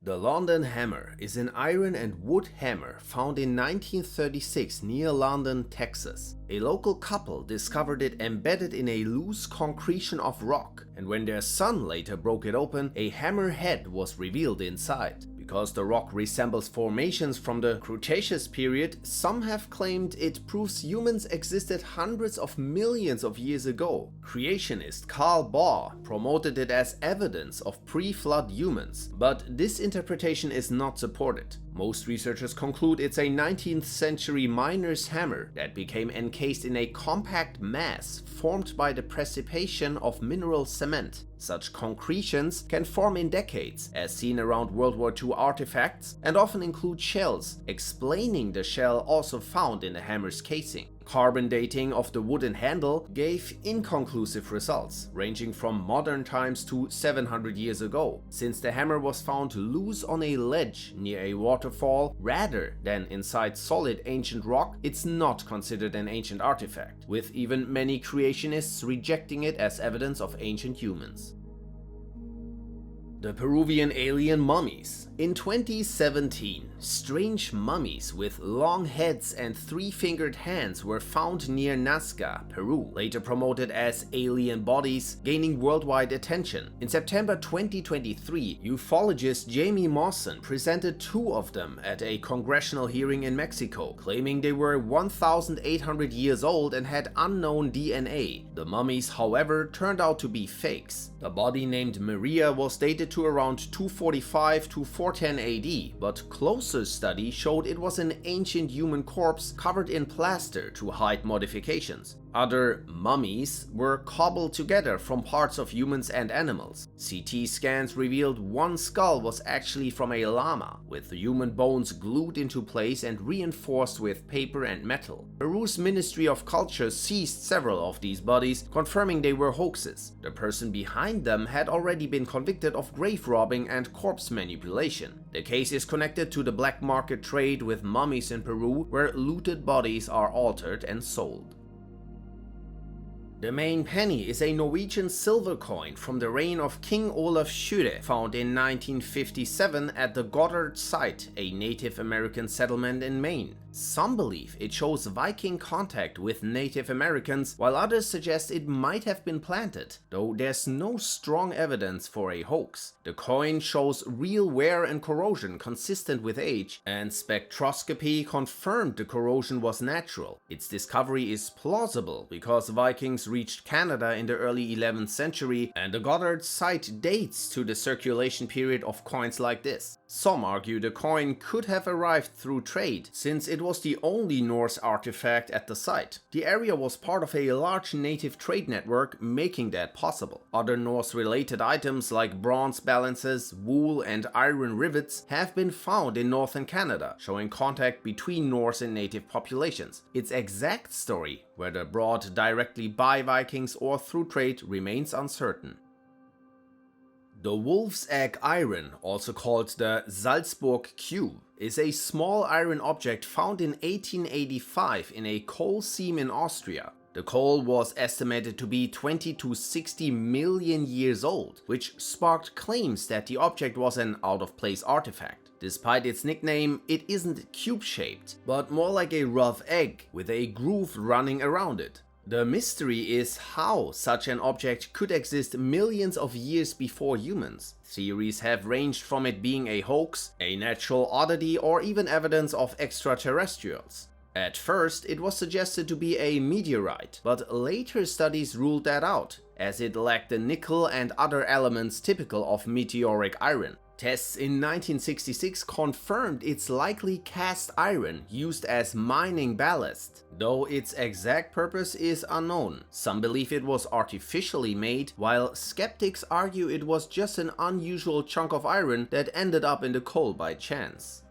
The London hammer is an iron and wood hammer found in 1936 near London, Texas. A local couple discovered it embedded in a loose concretion of rock, and when their son later broke it open, a hammer head was revealed inside. Because the rock resembles formations from the Cretaceous period, some have claimed it proves humans existed hundreds of millions of years ago. Creationist Carl Baugh promoted it as evidence of pre-flood humans, but this interpretation is not supported. Most researchers conclude it's a 19th century miner's hammer that became encased in a compact mass formed by the precipitation of mineral cement. Such concretions can form in decades, as seen around World War II artifacts, and often include shells, explaining the shell also found in the hammer's casing. Carbon dating of the wooden handle gave inconclusive results, ranging from modern times to 700 years ago, since the hammer was found loose on a ledge near a waterfall rather than inside solid ancient rock. It's not considered an ancient artifact, with even many creationists rejecting it as evidence of ancient humans. The Peruvian alien mummies. In 2017, strange mummies with long heads and three-fingered hands were found near Nazca, Peru, later promoted as alien bodies, gaining worldwide attention. In September 2023, ufologist Jamie Mawson presented two of them at a congressional hearing in Mexico, claiming they were 1,800 years old and had unknown DNA. The mummies, however, turned out to be fakes. The body named Maria was dated to around 245 to 410 AD, but closer study showed it was an ancient human corpse covered in plaster to hide modifications. Other mummies were cobbled together from parts of humans and animals. CT scans revealed one skull was actually from a llama, with the human bones glued into place and reinforced with paper and metal. Peru's Ministry of Culture seized several of these bodies, confirming they were hoaxes. The person behind them had already been convicted of grave robbing and corpse manipulation. The case is connected to the black market trade with mummies in Peru, where looted bodies are altered and sold. The Maine Penny is a Norwegian silver coin from the reign of King Olaf Skyre, found in 1957 at the Goddard site, a Native American settlement in Maine. Some believe it shows Viking contact with Native Americans, while others suggest it might have been planted, though there's no strong evidence for a hoax. The coin shows real wear and corrosion consistent with age, and spectroscopy confirmed the corrosion was natural. Its discovery is plausible because Vikings reached Canada in the early 11th century, and the Goddard site dates to the circulation period of coins like this. Some argue the coin could have arrived through trade, since it was the only Norse artifact at the site. The area was part of a large native trade network, making that possible. Other Norse-related items like bronze balances, wool, and iron rivets have been found in northern Canada, showing contact between Norse and native populations. Its exact story, whether brought directly by Vikings or through trade, remains uncertain. The Wolfsegg Iron, also called the Salzburg Cube, is a small iron object found in 1885 in a coal seam in Austria. The coal was estimated to be 20 to 60 million years old, which sparked claims that the object was an out-of-place artifact. Despite its nickname, it isn't cube-shaped, but more like a rough egg with a groove running around it. The mystery is how such an object could exist millions of years before humans. Theories have ranged from it being a hoax, a natural oddity, or even evidence of extraterrestrials. At first, it was suggested to be a meteorite, but later studies ruled that out, as it lacked the nickel and other elements typical of meteoric iron. Tests in 1966 confirmed it's likely cast iron used as mining ballast, though its exact purpose is unknown. Some believe it was artificially made, while skeptics argue it was just an unusual chunk of iron that ended up in the coal by chance.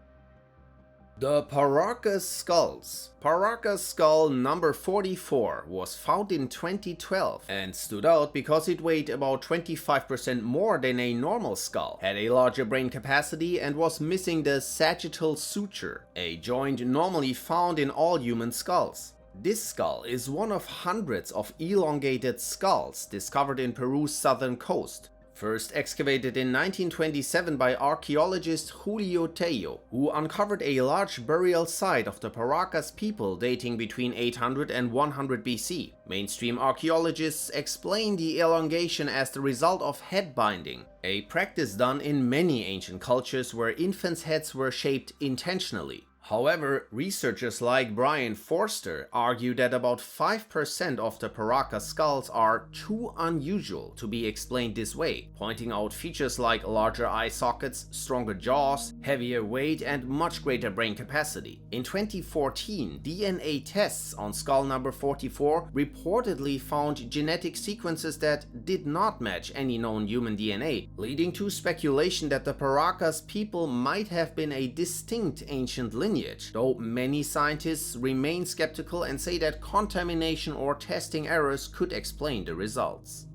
The Paracas Skulls. Paracas skull number 44 was found in 2012 and stood out because it weighed about 25% more than a normal skull, had a larger brain capacity, and was missing the sagittal suture, a joint normally found in all human skulls. This skull is one of hundreds of elongated skulls discovered in Peru's southern coast. first excavated in 1927 by archaeologist Julio Tello, who uncovered a large burial site of the Paracas people dating between 800 and 100 BC. Mainstream archaeologists explain the elongation as the result of head binding, a practice done in many ancient cultures where infants' heads were shaped intentionally. However, researchers like Brian Forster argue that about 5% of the Paracas skulls are too unusual to be explained this way, pointing out features like larger eye sockets, stronger jaws, heavier weight, and much greater brain capacity. In 2014, DNA tests on skull number 44 reportedly found genetic sequences that did not match any known human DNA, leading to speculation that the Paracas people might have been a distinct ancient lineage, though many scientists remain skeptical and say that contamination or testing errors could explain the results.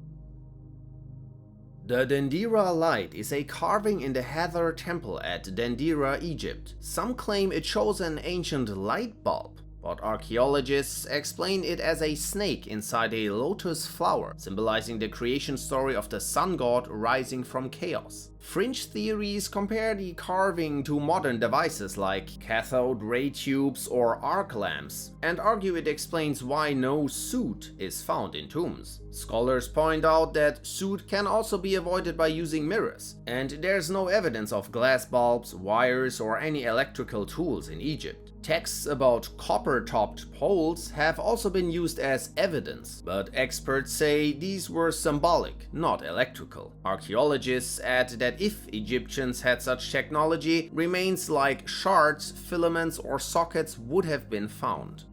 The Dendera Light is a carving in the Hathor Temple at Dendera, Egypt. Some claim it shows an ancient light bulb, but archaeologists explain it as a snake inside a lotus flower, symbolizing the creation story of the sun god rising from chaos. Fringe theories compare the carving to modern devices like cathode ray tubes or arc lamps, and argue it explains why no soot is found in tombs. Scholars point out that soot can also be avoided by using mirrors, and there's no evidence of glass bulbs, wires, or any electrical tools in Egypt. Texts about copper-topped poles have also been used as evidence, but experts say these were symbolic, not electrical. Archaeologists add that if Egyptians had such technology, remains like shards, filaments, or sockets would have been found.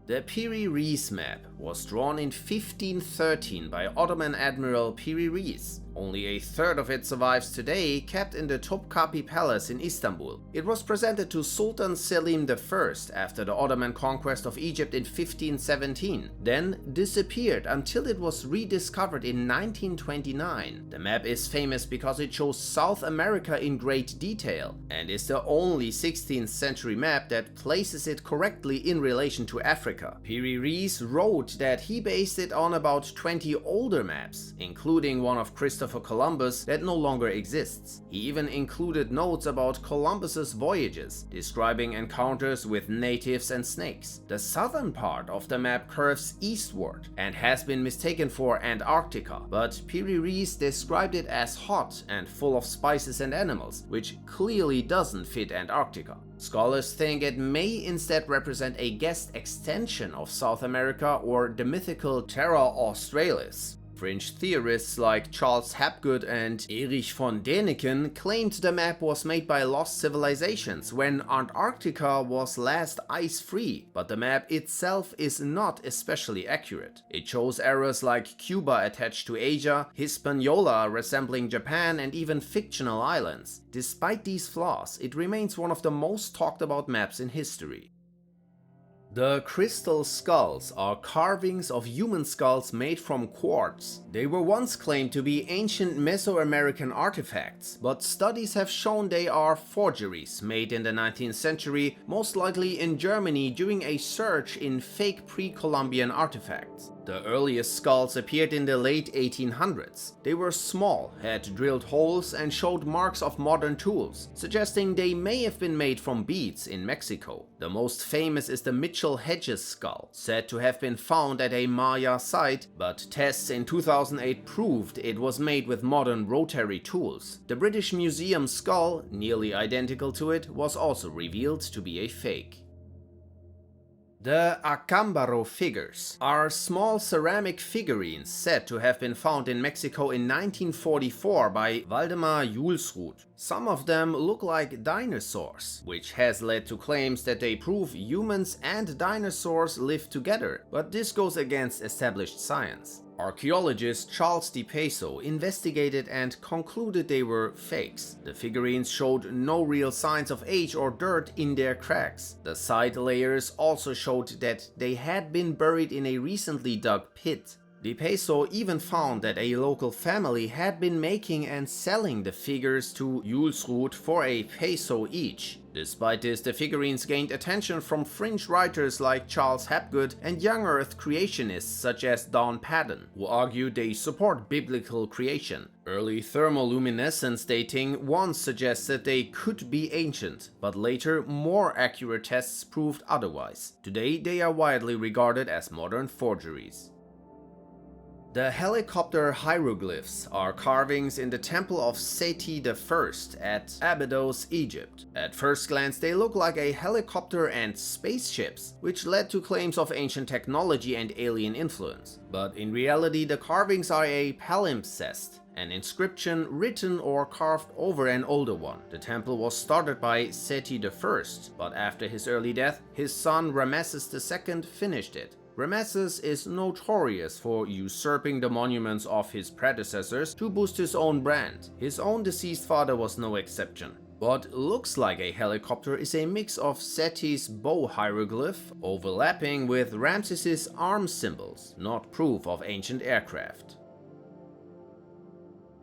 The Piri Reis Map was drawn in 1513 by Ottoman Admiral Piri Reis. Only a third of it survives today, kept in the Topkapi Palace in Istanbul. It was presented to Sultan Selim I after the Ottoman conquest of Egypt in 1517, then disappeared until it was rediscovered in 1929. The map is famous because it shows South America in great detail, and is the only 16th century map that places it correctly in relation to Africa. Piri Reis wrote that he based it on about 20 older maps, including one of Christopher Columbus that no longer exists. He even included notes about Columbus's voyages, describing encounters with natives and snakes. The southern part of the map curves eastward and has been mistaken for Antarctica, but Piri Reis described it as hot and full of spices and animals, which clearly doesn't fit Antarctica. Scholars think it may instead represent a guessed extension of South America or the mythical Terra Australis. Fringe theorists like Charles Hapgood and Erich von Däniken claimed the map was made by lost civilizations when Antarctica was last ice-free, but the map itself is not especially accurate. It shows errors like Cuba attached to Asia, Hispaniola resembling Japan, and even fictional islands. Despite these flaws, it remains one of the most talked about maps in history. The crystal skulls are carvings of human skulls made from quartz. They were once claimed to be ancient Mesoamerican artifacts, but studies have shown they are forgeries made in the 19th century, most likely in Germany during a search in fake pre-Columbian artifacts. The earliest skulls appeared in the late 1800s. They were small, had drilled holes, and showed marks of modern tools, suggesting they may have been made from beads in Mexico. The most famous is the Mitchell Hedges skull, said to have been found at a Maya site, but tests in 2008 proved it was made with modern rotary tools. The British Museum skull, nearly identical to it, was also revealed to be a fake. The Acámbaro Figures are small ceramic figurines said to have been found in Mexico in 1944 by Waldemar Julsrud. Some of them look like dinosaurs, which has led to claims that they prove humans and dinosaurs lived together, but this goes against established science. Archaeologist Charles Di Peso investigated and concluded they were fakes. The figurines showed no real signs of age or dirt in their cracks. The side layers also showed that they had been buried in a recently dug pit. Di Peso even found that a local family had been making and selling the figures to Julsrud for a peso each. Despite this, the figurines gained attention from fringe writers like Charles Hapgood and young Earth creationists such as Don Padden, who argued they support biblical creation. Early thermoluminescence dating once suggested they could be ancient, but later more accurate tests proved otherwise. Today they are widely regarded as modern forgeries. The helicopter hieroglyphs are carvings in the temple of Seti I at Abydos, Egypt. At first glance they look like a helicopter and spaceships, which led to claims of ancient technology and alien influence. But in reality the carvings are a palimpsest, an inscription written or carved over an older one. The temple was started by Seti I, but after his early death, his son Ramesses II finished it. Ramesses is notorious for usurping the monuments of his predecessors to boost his own brand. His own deceased father was no exception. What looks like a helicopter is a mix of Seti's bow hieroglyph overlapping with Ramses's arm symbols, not proof of ancient aircraft.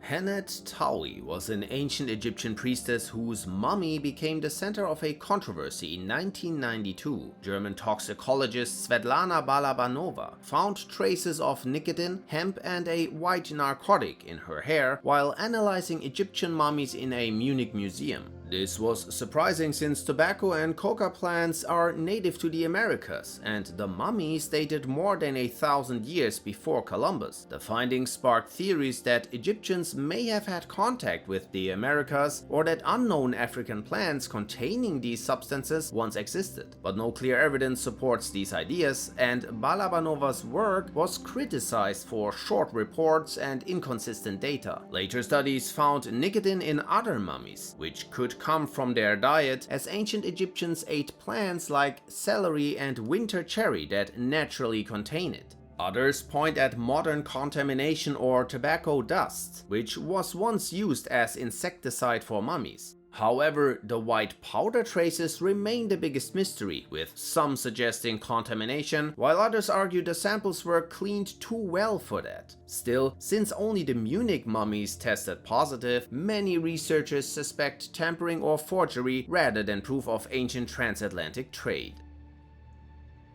Henut Taui was an ancient Egyptian priestess whose mummy became the center of a controversy in 1992. German toxicologist Svetlana Balabanova found traces of nicotine, hemp and a white narcotic in her hair while analyzing Egyptian mummies in a Munich museum. This was surprising since tobacco and coca plants are native to the Americas, and the mummies dated more than 1,000 years before Columbus. The findings sparked theories that Egyptians may have had contact with the Americas or that unknown African plants containing these substances once existed. But no clear evidence supports these ideas, and Balabanova's work was criticized for short reports and inconsistent data. Later studies found nicotine in other mummies, which could come from their diet, as ancient Egyptians ate plants like celery and winter cherry that naturally contain it. Others point at modern contamination or tobacco dust, which was once used as insecticide for mummies. However, the white powder traces remain the biggest mystery, with some suggesting contamination, while others argue the samples were cleaned too well for that. Still, since only the Munich mummies tested positive, many researchers suspect tampering or forgery rather than proof of ancient transatlantic trade.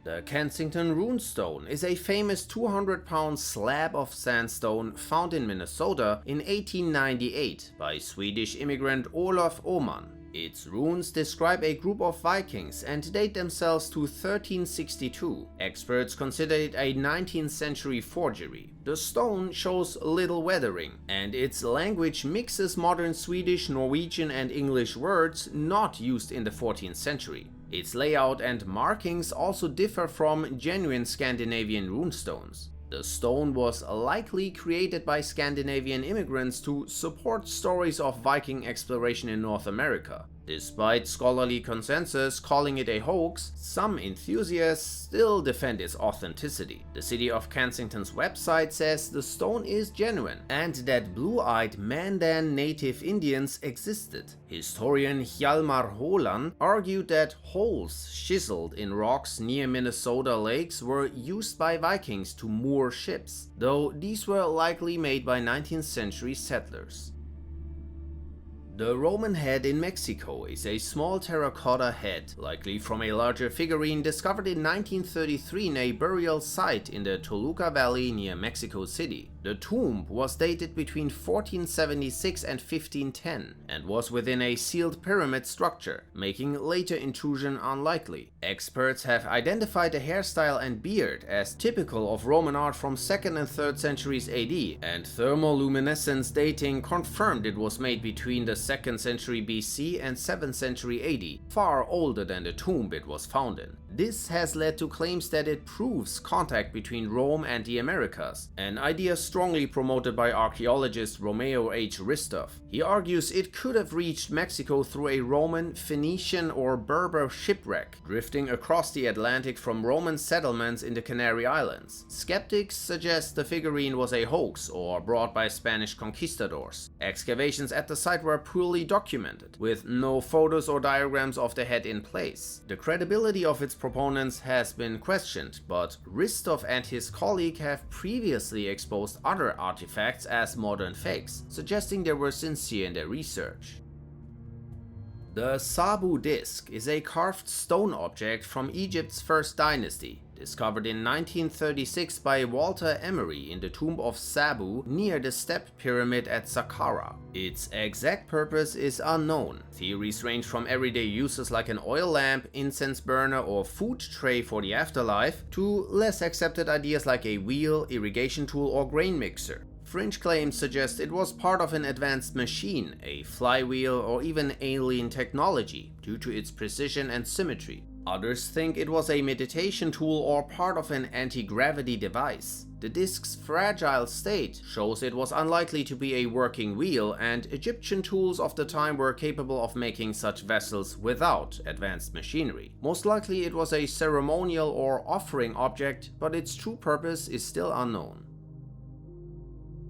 The Kensington Runestone is a famous 200-pound slab of sandstone found in Minnesota in 1898 by Swedish immigrant Olof Åman. Its runes describe a group of Vikings and date themselves to 1362. Experts consider it a 19th century forgery. The stone shows little weathering, and its language mixes modern Swedish, Norwegian and English words not used in the 14th century. Its layout and markings also differ from genuine Scandinavian runestones. The stone was likely created by Scandinavian immigrants to support stories of Viking exploration in North America. Despite scholarly consensus calling it a hoax, some enthusiasts still defend its authenticity. The city of Kensington's website says the stone is genuine and that blue-eyed Mandan native Indians existed. Historian Hjalmar Holan argued that holes chiseled in rocks near Minnesota lakes were used by Vikings to moor ships, though these were likely made by 19th century settlers. The Roman head in Mexico is a small terracotta head, likely from a larger figurine discovered in 1933 in a burial site in the Toluca Valley near Mexico City. The tomb was dated between 1476 and 1510 and was within a sealed pyramid structure, making later intrusion unlikely. Experts have identified the hairstyle and beard as typical of Roman art from 2nd and 3rd centuries AD, and thermoluminescence dating confirmed it was made between the 2nd century BC and 7th century AD, far older than the tomb it was found in. This has led to claims that it proves contact between Rome and the Americas, an idea strongly promoted by archaeologist Romeo H. Ristov. He argues it could have reached Mexico through a Roman, Phoenician or Berber shipwreck, drifting across the Atlantic from Roman settlements in the Canary Islands. Skeptics suggest the figurine was a hoax or brought by Spanish conquistadors. Excavations at the site were poorly documented, with no photos or diagrams of the head in place. The credibility of its proponents has been questioned, but Ristov and his colleague have previously exposed other artifacts as modern fakes, suggesting they were sincere in their research. The Sabu Disk is a carved stone object from Egypt's first dynasty, discovered in 1936 by Walter Emery in the tomb of Sabu near the Step Pyramid at Saqqara. Its exact purpose is unknown. Theories range from everyday uses like an oil lamp, incense burner or food tray for the afterlife, to less accepted ideas like a wheel, irrigation tool or grain mixer. Fringe claims suggest it was part of an advanced machine, a flywheel or even alien technology, due to its precision and symmetry. Others think it was a meditation tool or part of an anti-gravity device. The disk's fragile state shows it was unlikely to be a working wheel, and Egyptian tools of the time were capable of making such vessels without advanced machinery. Most likely it was a ceremonial or offering object, but its true purpose is still unknown.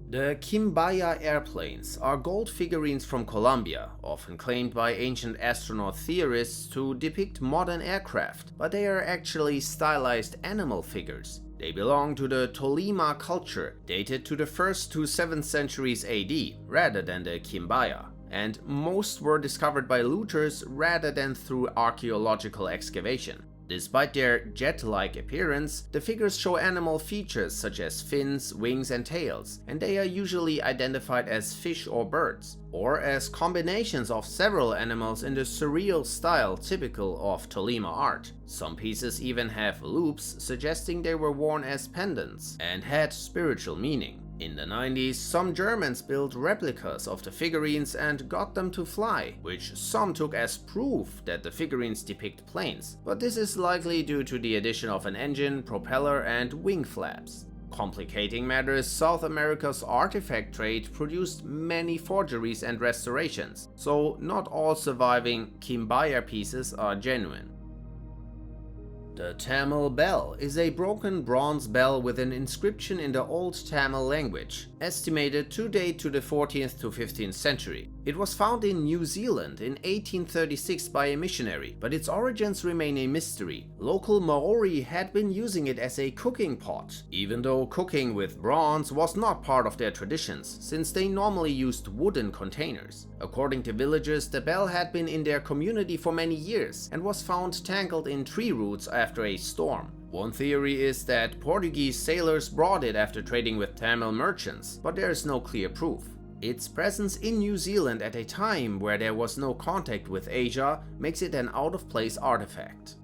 The Quimbaya Airplanes are gold figurines from Colombia, often claimed by ancient astronaut theorists to depict modern aircraft, but they are actually stylized animal figures. They belong to the Tolima culture, dated to the 1st to 7th centuries AD, rather than the Quimbaya, and most were discovered by looters rather than through archaeological excavation. Despite their jet-like appearance, the figures show animal features such as fins, wings and tails, and they are usually identified as fish or birds, or as combinations of several animals in the surreal style typical of Tolima art. Some pieces even have loops, suggesting they were worn as pendants and had spiritual meaning. In the 90s, some Germans built replicas of the figurines and got them to fly, which some took as proof that the figurines depict planes, but this is likely due to the addition of an engine, propeller and wing flaps. Complicating matters, South America's artifact trade produced many forgeries and restorations, so not all surviving Quimbaya pieces are genuine. The Tamil bell is a broken bronze bell with an inscription in the Old Tamil language, estimated to date to the 14th to 15th century. It was found in New Zealand in 1836 by a missionary, but its origins remain a mystery. Local Maori had been using it as a cooking pot, even though cooking with bronze was not part of their traditions, since they normally used wooden containers. According to villagers, the bell had been in their community for many years and was found tangled in tree roots after a storm. One theory is that Portuguese sailors brought it after trading with Tamil merchants, but there is no clear proof. Its presence in New Zealand at a time where there was no contact with Asia makes it an out-of-place artifact.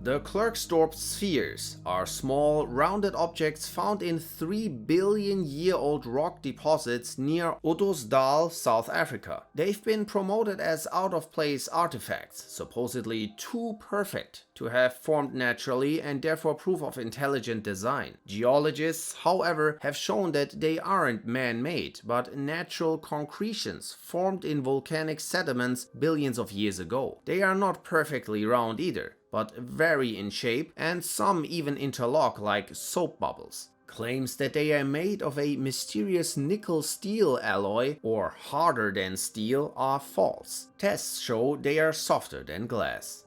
The Klerksdorp Spheres are small, rounded objects found in 3-billion-year-old rock deposits near Ottosdal, South Africa. They've been promoted as out-of-place artifacts, supposedly too perfect to have formed naturally and therefore proof of intelligent design. Geologists, however, have shown that they aren't man-made, but natural concretions formed in volcanic sediments billions of years ago. They are not perfectly round either, but vary in shape, and some even interlock like soap bubbles. Claims that they are made of a mysterious nickel-steel alloy or harder than steel are false. Tests show they are softer than glass.